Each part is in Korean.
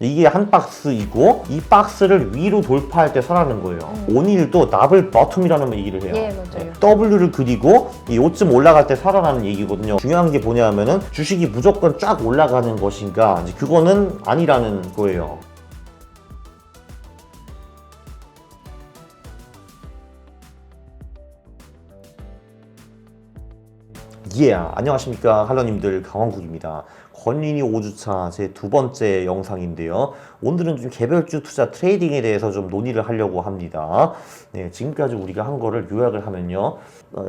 이게 한 박스이고 이 박스를 위로 돌파할 때 사라는 거예요. 온일도 더블 버텀이라는 얘기를 해요. 예, 맞아요. W를 그리고 이 요쯤 올라갈 때 사라라는 얘기거든요. 중요한 게 뭐냐면은 주식이 무조건 쫙 올라가는 것인가, 이제 그거는 아니라는 거예요. 안녕하십니까 할러님들, 강원국입니다. 권린이 5주차 제 두 번째 영상인데요. 오늘은 좀 개별주 투자 트레이딩에 대해서 좀 논의를 하려고 합니다. 네, 지금까지 우리가 한 거를 요약을 하면요.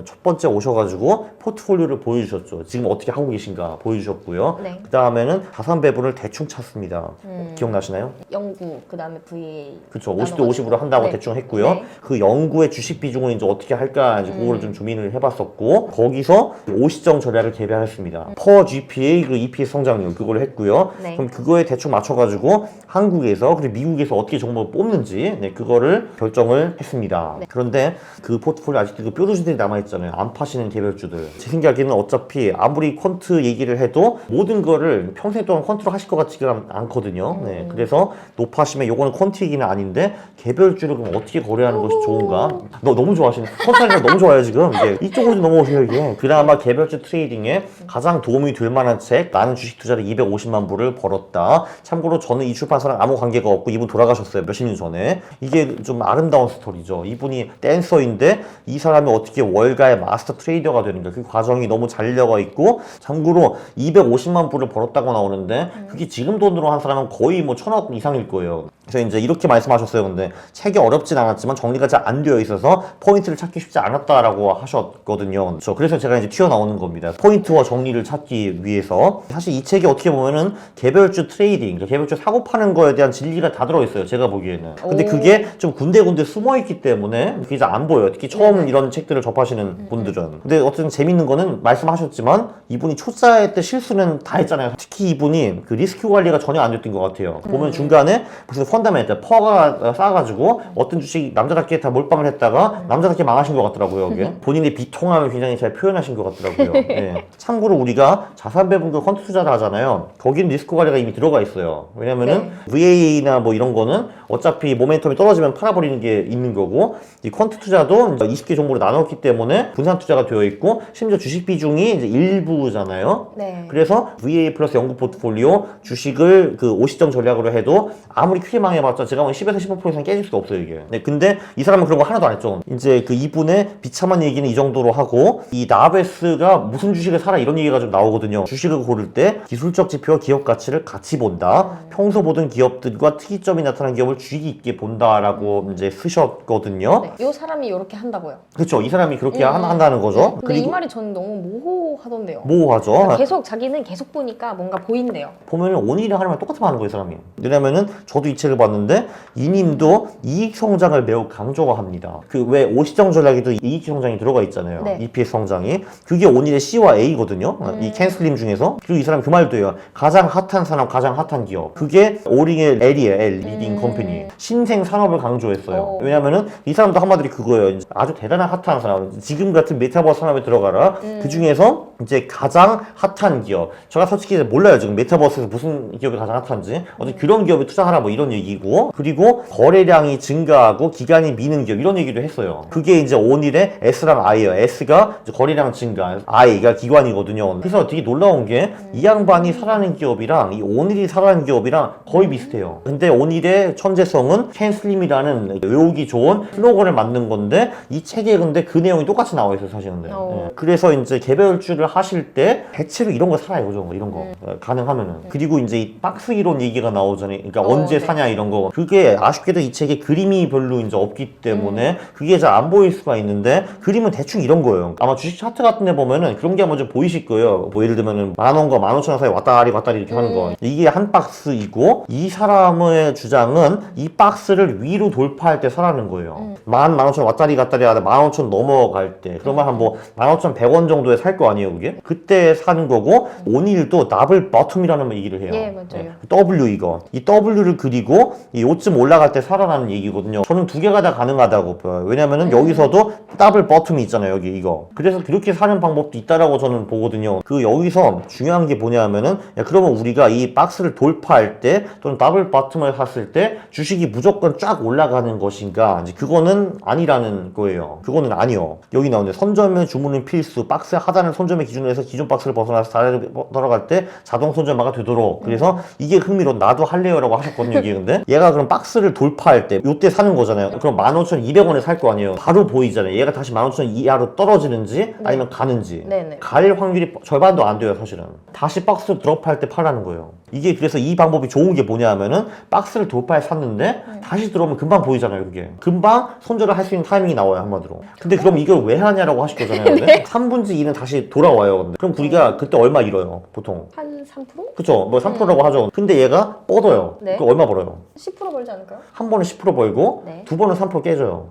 첫 번째 오셔가지고 포트폴리오를 보여주셨죠. 지금 어떻게 하고 계신가 보여주셨고요. 네. 그 다음에는 자산 배분을 대충 찾습니다. 기억나시나요? 영구, 그 다음에 VA. 그쵸. 50대 50으로 한다고 네. 대충 했고요. 네. 그 영구의 주식 비중을 이제 어떻게 할까, 이제 그거를 좀 고민을 해봤었고, 거기서 50정 전략을 개발했습니다. per GPA, 그 EPS 성장률, 그걸 했고요. 네. 그럼 그거에 대충 맞춰가지고 한국에서, 그리고 미국에서 어떻게 정보를 뽑는지, 네, 그거를 결정을 했습니다. 네. 그런데 그 포트폴리오 아직도 그 뾰루지들이 남아있잖아요. 안 파시는 개별주들. 제 생각에는 어차피 아무리 퀀트 얘기를 해도 모든 거를 평생 동안 퀀트로 하실 것 같지가 않거든요. 네, 그래서 높아시면 요거는 퀀트 얘기는 아닌데 개별주를 그럼 어떻게 거래하는 것이 좋은가? 너무 좋아하시네. 퀀트 하니까 너무 좋아요 지금. 이제 이쪽으로 넘어오세요 이게. 그나마 개별주 트레이딩에 가장 도움이 될 만한 책, 나는 주식 투자를 250만 불을 벌었다. 참고로 저는 이 출판사랑 아무 관계가 없고 이분 돌아가셨어요. 몇십 년 전에. 이게 좀 아름다운 스토리죠. 이분이 댄서인데 이 사람이 어떻게 월가의 마스터 트레이더가 되는가, 그 과정이 너무 잘 이어가 있고, 참고로 250만 불을 벌었다고 나오는데 그게 지금 돈으로 한 사람은 거의 뭐 1000억 이상일 거예요. 그래서 이제 이렇게 말씀하셨어요. 근데 책이 어렵진 않았지만 정리가 잘 안 되어 있어서 포인트를 찾기 쉽지 않았다라고 하셨거든요. 그래서 제가 이제 튀어나오는 겁니다. 포인트와 정리를 찾기 위해서. 사실 이 책이 어떻게 보면은 개별주 트레이딩, 개별주 사고 파는 거에 대한 진리가 다 들어있어요. 제가 보기에는. 근데 그게 좀 군데군데 숨어있기 때문에 그게 잘 안 보여요. 특히 처음 이런 책들을 접하시는 분들은. 근데 어쨌든 재밌는 거는 말씀하셨지만 이분이 초짜의 때 실수는 다 했잖아요. 특히 이분이 그 리스크 관리가 전혀 안 됐던 것 같아요. 보면 중간에 무슨 펀더멘탈 퍼가 싸가지고 어떤 주식 남자답게 다 몰빵을 했다가 남자답게 망하신 것 같더라고요. 이게. 본인의 비통함을 굉장히 잘 표현하신 것 같더라고요. 네. 참고로 우리가 자산 배분과 퀀트 투자를 하잖아요. 거기는 리스크 관리가 이미 들어가 있어요. 왜냐면은 VA나 뭐 이런 거는 어차피 모멘텀이 떨어지면 팔아버리는 게 있는 거고, 이 퀀트 투자도 20개 종목으로 나눴기 때문에 분산 투자가 되어 있고, 심지어 주식 비중이 이제 일부잖아요. 네. 그래서 VA 플러스 연구 포트폴리오 주식을 그 50정 전략으로 해도 아무리 크게 망해봤자 제가 뭐 10에서 15% 이상 깨질 수가 없어요 이게. 네, 근데 이 사람은 그런 거 하나도 안 했죠. 이제 그 이분의 비참한 얘기는 이 정도로 하고, 이 나베스가 무슨 주식을 사라 이런 얘기가 좀 나오거든요. 주식을 고를 때 기술적 지표와 기업 가치를 같이 본다. 평소 보던 기업들과 특이점이 나타난 기업을 주의 깊게 본다라고 이제 쓰셨거든요. 네. 이 사람이 이렇게 한다고요. 그렇죠. 이 사람이 그렇게 한다는 거죠. 근데 이 말이 저는 너무 모호하던데요. 모호하죠. 그러니까 계속 자기는 계속 보니까 뭔가 보인대요. 보면은 온일이랑 하는 말 똑같은 말 하는 거예요, 이 사람이. 왜냐면은 저도 이 책을 봤는데 이님도 이익 성장을 매우 강조합니다. 그 왜 50정 전략에도 이익 성장이 들어가 있잖아요. 네. EPS 성장이. 그게 온일의 C와 A거든요. 이 캔슬림 중에서. 그리고 이 사람이 그 말도 해요. 가장 핫한 산업, 가장 핫한 기업. 그게 오링의 L이에요. L, 리딩 컴퍼니. 신생 산업을 강조했어요. 왜냐면은 이 사람도 한마디로 그거예요. 이제 아주 대단한 핫한 산업. 지금 같은 메타버스 산업에 들어가라. 그 중에서 이제 가장 핫한 기업. 제가 솔직히 몰라요. 지금 메타버스에서 무슨 기업이 가장 핫한지. 어쨌든 그런 기업에 투자하라 뭐 이런 얘기고. 그리고 거래량이 증가하고 기간이 미는 기업 이런 얘기도 했어요. 그게 이제 온일의 S랑 I예요. S가 이제 거래량 증가, I가 기관이거든요. 그래서 되게 놀라운 게 이 양반이 살아는 기업이랑 이 온일이 살아는 기업이랑 거의 비슷해요. 근데 온일의 천재성은 캔슬림이라는 외우기 좋은 슬로건을 만든 건데 이 책에 근데 그 내용이 똑같이 나와 있어요, 사실은. 네. 그래서 이제 개별주를 하실 때 대체로 이런 거 살아요, 그죠? 이런 거 가능하면은. 그리고 이제 이 박스 이론 얘기가 나오잖아요. 그러니까 언제 사냐 이런 거. 그게 아쉽게도 이 책에 그림이 별로 이제 없기 때문에 그게 잘 안 보일 수가 있는데, 그림은 대충 이런 거예요. 아마 주식 차트 같은 데 보면은 그런 게 한번 좀 보이실 거예요. 뭐 예를 들면은 10,000원과 15,000원 사이 왔다리 이렇게 하는 거. 이게 한 박스이고, 이 사람의 주장은 이 박스를 위로 돌파할 때 사라는 거예요. 15,000원 왔다리 갔다리 하다 15,000원 넘어갈 때, 그러면 한 뭐 15,100원 정도에 살 거 아니에요, 그게? 그때 사는 거고, 온일도 더블 버텀이라는 얘기를 해요. 예, 맞아요. W 이거. 이 W를 그리고 이 요쯤 올라갈 때 사라라는 얘기거든요. 저는 두 개가 다 가능하다고 봐요. 왜냐면은 여기서도 더블 버텀이 있잖아요, 여기 이거. 그래서 그렇게 사는 방법도 있다라고 저는 보거든요. 그 여기서 중요한 게 뭐냐 뭐냐면은 야, 그러면 우리가 이 박스를 돌파할 때 또는 더블 바텀을 샀을 때 주식이 무조건 쫙 올라가는 것인가? 이제 그거는 아니라는 거예요. 그거는 아니요. 여기 나오는데 선점의 주문은 필수. 박스 하단을 선점의 기준으로 해서 기존 박스를 벗어나서 다른 들어갈 때 자동 선점화가 되도록. 그래서 이게 흥미로워. 나도 할래요라고 하셨거든요. 이게 근데 얘가 그럼 박스를 돌파할 때 요때 사는 거잖아요. 그럼 15,200원에 살 거 아니에요. 바로 보이잖아요. 얘가 다시 15,000원 이하로 떨어지는지 아니면 가는지. 네네. 갈 확률이 절반도 안 돼요, 사실은. 다시 박스 드롭할 때 팔라는 거예요. 이게 그래서 이 방법이 좋은 게 뭐냐 하면은 박스를 돌파해 샀는데 다시 들어오면 금방 보이잖아요, 그게. 금방 손절을 할 수 있는 타이밍이 나와요, 한마디로. 근데 그럼 이걸 왜 하냐라고 하실 거잖아요. 근데 3분의 2는 다시 돌아와요. 근데. 그럼 우리가 그때 얼마 잃어요, 보통. 한 3%? 그쵸? 뭐 3%라고 하죠. 근데 얘가 뻗어요. 네. 그 얼마 벌어요? 10% 벌지 않을까요? 한 번은 10% 벌고 네. 두 번은 3% 깨져요.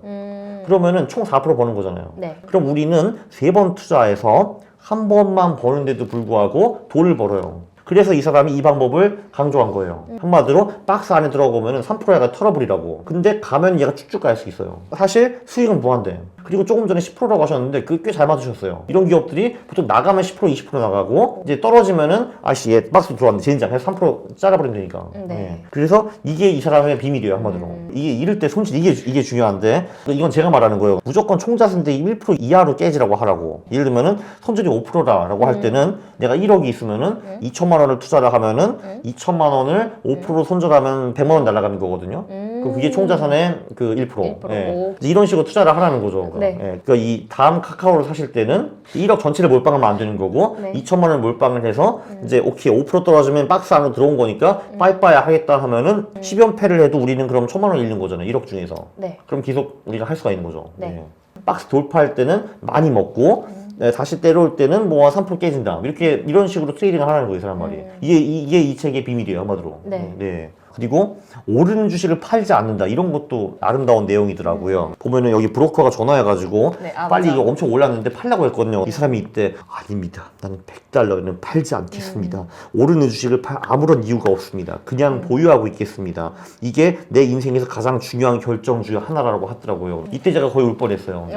그러면은 총 4% 버는 거잖아요. 네. 그럼 우리는 3번 투자해서 한 번만 버는데도 불구하고 돈을 벌어요. 그래서 이 사람이 이 방법을 강조한 거예요. 한마디로 박스 안에 들어가면은 3%가 털어버리라고. 근데 가면 얘가 쭉쭉 갈 수 있어요. 사실 수익은 무한대. 그리고 조금 전에 10%라고 하셨는데 그게 꽤 잘 맞으셨어요. 이런 기업들이 보통 나가면 10%, 20% 나가고 이제 떨어지면은 아씨 얘 박스 들어왔는데 젠장 해서 3% 잘라버리면 되니까. 네. 그래서 이게 이 사람의 비밀이에요, 한마디로. 이게 잃을 때 손실 이게 중요한데 이건 제가 말하는 거예요. 무조건 총자산대 1% 이하로 깨지라고 하라고. 예를 들면은 손절이 5%라고 할 때는 내가 1억이 있으면은 2천만 원을 투자를 하면은 2천만 원을 5% 손절하면 100만 원 날아가는 거거든요. 그럼 그게 총자산의 그 1%. 1%. 예. 이제 이런 식으로 투자를 하라는 거죠. 네. 예. 그러니까 이 다음 카카오를 사실 때는 1억 전체를 몰빵하면 안 되는 거고 네. 2천만 원을 몰빵을 해서 이제 오케이 5% 떨어지면 박스 안으로 들어온 거니까 빠이빠이 하겠다 하면은 10연 패를 해도 우리는 그럼 1천만 원 잃는 거잖아요. 1억 중에서. 네. 그럼 계속 우리가 할 수가 있는 거죠. 네. 예. 박스 돌파할 때는 많이 먹고 네, 다시 때려올 때는 뭐 3% 깨진다. 이런 식으로 트레이딩을 하라는 거예요, 이 사람 말이. 이게 이 책의 비밀이에요, 한마디로. 네. 네. 그리고 오르는 주식을 팔지 않는다. 이런 것도 아름다운 내용이더라고요. 보면은 여기 브로커가 전화해가지고 네, 빨리 맞아요. 이거 엄청 올랐는데 팔라고 했거든요. 이 사람이 이때 아닙니다. 나는 100달러는 팔지 않겠습니다. 오르는 주식을 팔 아무런 이유가 없습니다. 그냥 보유하고 있겠습니다. 이게 내 인생에서 가장 중요한 결정 중에 하나라고 하더라고요. 이때 제가 거의 울 뻔했어요.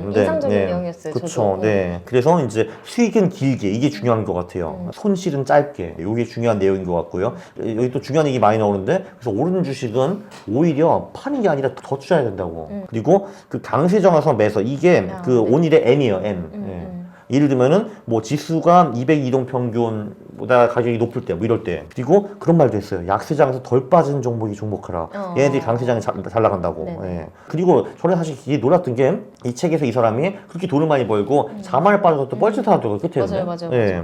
인상적인 내용이었어요, 그렇죠. 저도. 네. 그래서 이제 수익은 길게 이게 중요한 것 같아요. 손실은 짧게 이게 중요한 내용인 것 같고요. 여기 또 중요한 얘기 많이 나오는데 그래서 오르는 주식은 오히려 파는 게 아니라 더 투자해야 된다고. 그리고 그 강세정화선 매서 이게 그 네. 온일의 N이에요. N. 예. 예를 들면은 뭐 지수가 200 이동 평균보다 가격이 높을 때 뭐 이럴 때 그리고 그런 말도 했어요. 약세장에서 덜 빠진 종목이 종목하라. 얘네들이 강세장에 잘 나간다고. 네네. 예. 그리고 저는 사실 이게 놀랐던 게 이 책에서 이 사람이 그렇게 돈을 많이 벌고 자만에 빠져서 또 뻘짓하더라고요. 끝에. 맞아요. 예.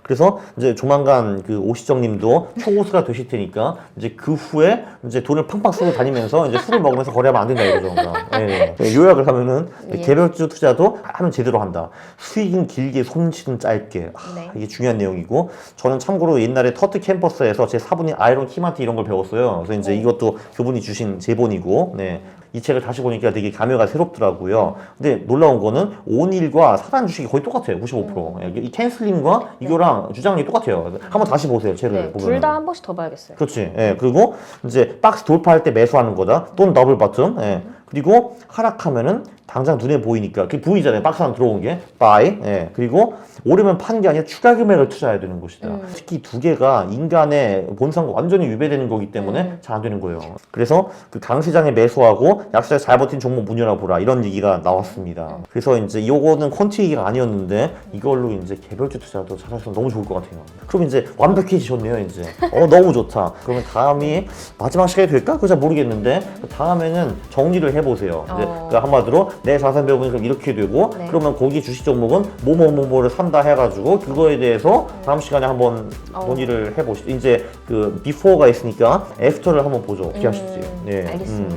그래서 이제 조만간 그 오시정님도 초고수가 되실 테니까 이제 그 후에 이제 돈을 팡팡 쓰고 다니면서 이제 술을 먹으면서 거래하면 안 된다 이거죠. 그러니까. 예. 요약을 하면은 예. 개별주 투자도 하면 제대로 한다. 수익은 길게, 손실은 짧게. 네. 이게 중요한 내용이고 저는 참고로 옛날에 터트 캠퍼스에서 제 사분이 아이론 키마트 이런 걸 배웠어요. 그래서 이제 이것도 그분이 주신 제본이고, 네. 이 책을 다시 보니까 되게 감회가 새롭더라고요. 근데 놀라운 거는 온일과 사단 주식이 거의 똑같아요. 95%. 이 캔슬링과 이거랑 주장이 똑같아요. 한번 다시 보세요. 책을 네, 보면. 둘 다 한 번씩 더 봐야겠어요. 그렇지. 예. 그리고 이제 박스 돌파할 때 매수하는 거다. 또는 더블 버튼. 예. 그리고 하락하면은 당장 눈에 보이니까 그게 보이잖아요. 박스 안에 들어온 게 buy. 예. 그리고 오르면 파는 게 아니라 추가 금액을 투자해야 되는 것이다. 특히 두 개가 인간의 본성과 완전히 위배되는 거기 때문에 잘 안 되는 거예요. 그래서 그 강세장에 매수하고 약세에 잘 버틴 종목 문열어 보라 이런 얘기가 나왔습니다. 그래서 이제 이거는 퀀트 얘기가 아니었는데 이걸로 이제 개별주 투자도 잘하시면 너무 좋을 것 같아요. 그럼 이제 완벽해지셨네요. 이제 너무 좋다. 그러면 다음이 마지막 시간이 될까? 그거 잘 모르겠는데 다음에는 정리를 해보세요. 이제 그 한마디로 내 자산 배분이 그럼 이렇게 되고 네. 그러면 거기 주식 종목은 뭐뭐뭐뭐를 산다 해가지고 그거에 대해서 다음 시간에 한번 논의를 해보시죠. 이제 그 before가 있으니까 after를 한번 보죠. 어떻게 하실지. 네. 알겠습니다.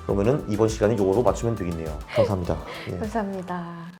그러면은 이번 시간에 이거로 맞추면 되겠네요. 감사합니다. 예. 감사합니다.